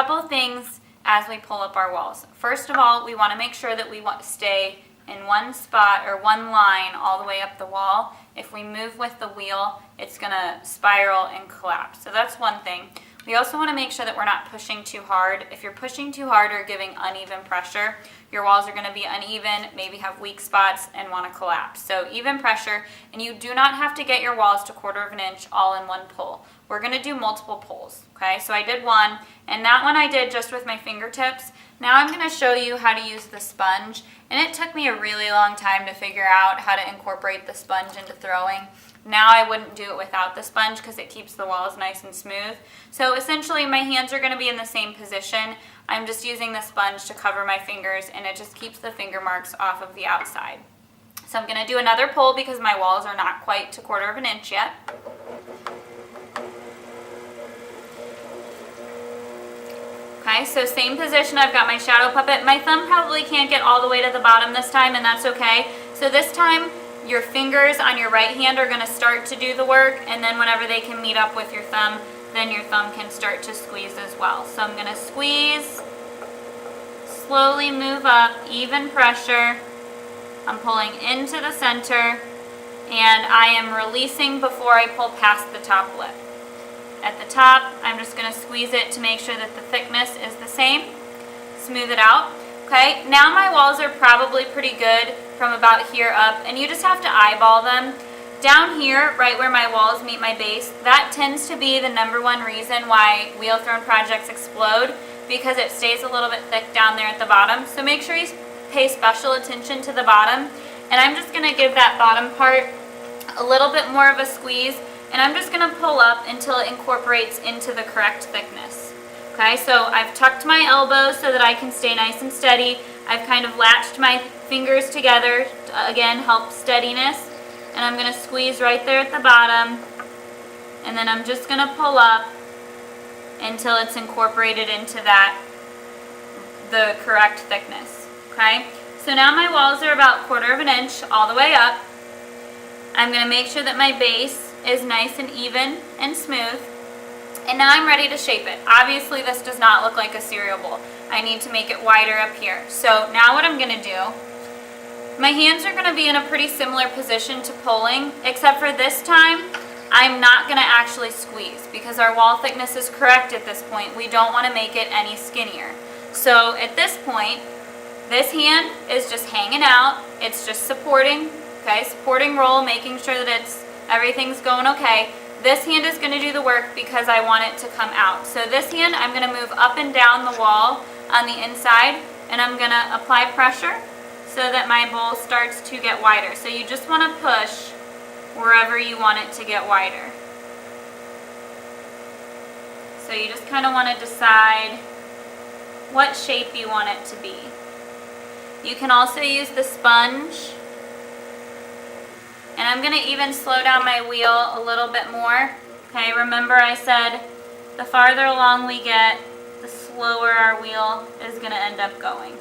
couple things as we pull up our walls. First of all, we want to make sure that we stay in one spot or one line all the way up the wall. If we move with the wheel, it's going to spiral and collapse. So that's one thing. We also want to make sure that we're not pushing too hard. If you're pushing too hard or giving uneven pressure, your walls are going to be uneven, maybe have weak spots, and want to collapse. So even pressure, and you do not have to get your walls to 1/4 of an inch all in one pull. We're going to do multiple pulls, okay? So I did one, and that one I did just with my fingertips. Now I'm going to show you how to use the sponge, and it took me a really long time to figure out how to incorporate the sponge into throwing. Now I wouldn't do it without the sponge because it keeps the walls nice and smooth. So essentially my hands are going to be in the same position. I'm just using the sponge to cover my fingers, and it just keeps the finger marks off of the outside. So I'm going to do another pull because my walls are not quite to 1/4 of an inch yet. Okay, so same position, I've got my shadow puppet. My thumb probably can't get all the way to the bottom this time, and that's okay. So this time, your fingers on your right hand are going to start to do the work, and then whenever they can meet up with your thumb, then your thumb can start to squeeze as well. So I'm going to squeeze, slowly move up, even pressure. I'm pulling into the center, and I am releasing before I pull past the top lip. At the top, I'm just going to squeeze it to make sure that the thickness is the same. Smooth it out. Okay, now my walls are probably pretty good from about here up, and you just have to eyeball them. Down here, right where my walls meet my base, that tends to be the #1 reason why wheel thrown projects explode, because it stays a little bit thick down there at the bottom. So make sure you pay special attention to the bottom, and I'm just going to give that bottom part a little bit more of a squeeze, and I'm just going to pull up until it incorporates into the correct thickness. Okay, so I've tucked my elbows so that I can stay nice and steady. I've kind of latched my fingers together to, again, help steadiness. And I'm going to squeeze right there at the bottom. And then I'm just going to pull up until it's incorporated into the correct thickness. Okay, so now my walls are about 1/4 of an inch all the way up. I'm going to make sure that my base is nice and even and smooth. And now I'm ready to shape it. Obviously this does not look like a cereal bowl. I need to make it wider up here. So now what I'm going to do, my hands are going to be in a pretty similar position to pulling, except for this time I'm not going to actually squeeze because our wall thickness is correct at this point. We don't want to make it any skinnier. So at this point, this hand is just hanging out. It's just supporting, okay, supporting roll, making sure that everything's going okay. This hand is going to do the work because I want it to come out. So this hand, I'm going to move up and down the wall on the inside, and I'm going to apply pressure so that my bowl starts to get wider. So you just want to push wherever you want it to get wider. So you just kind of want to decide what shape you want it to be. You can also use the sponge. And I'm going to even slow down my wheel a little bit more. Okay, remember I said the farther along we get, the slower our wheel is going to end up going.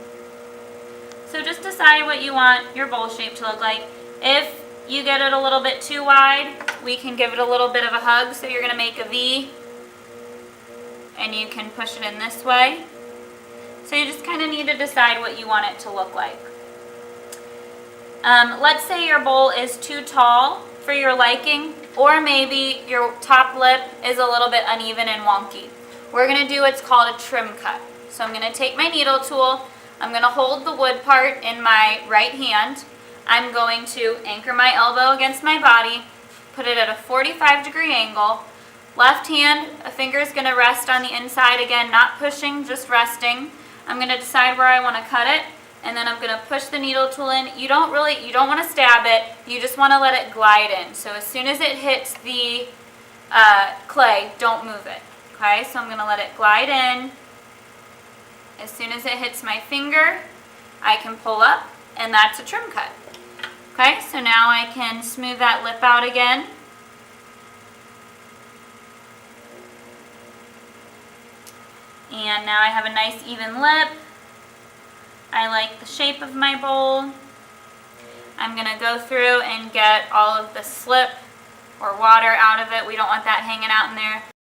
So just decide what you want your bowl shape to look like. If you get it a little bit too wide, we can give it a little bit of a hug. So you're going to make a V, and you can push it in this way. So you just kind of need to decide what you want it to look like. Let's say your bowl is too tall for your liking, or maybe your top lip is a little bit uneven and wonky. We're going to do what's called a trim cut. So I'm going to take my needle tool, I'm going to hold the wood part in my right hand, I'm going to anchor my elbow against my body, put it at a 45-degree angle. Left hand, a finger is going to rest on the inside, again, not pushing, just resting. I'm going to decide where I want to cut it. And then I'm going to push the needle tool in. You don't want to stab it. You just want to let it glide in. So as soon as it hits the clay, don't move it. Okay, so I'm going to let it glide in. As soon as it hits my finger, I can pull up, and that's a trim cut. Okay, so now I can smooth that lip out again. And now I have a nice even lip. I like the shape of my bowl. I'm going to go through and get all of the slip or water out of it. We don't want that hanging out in there.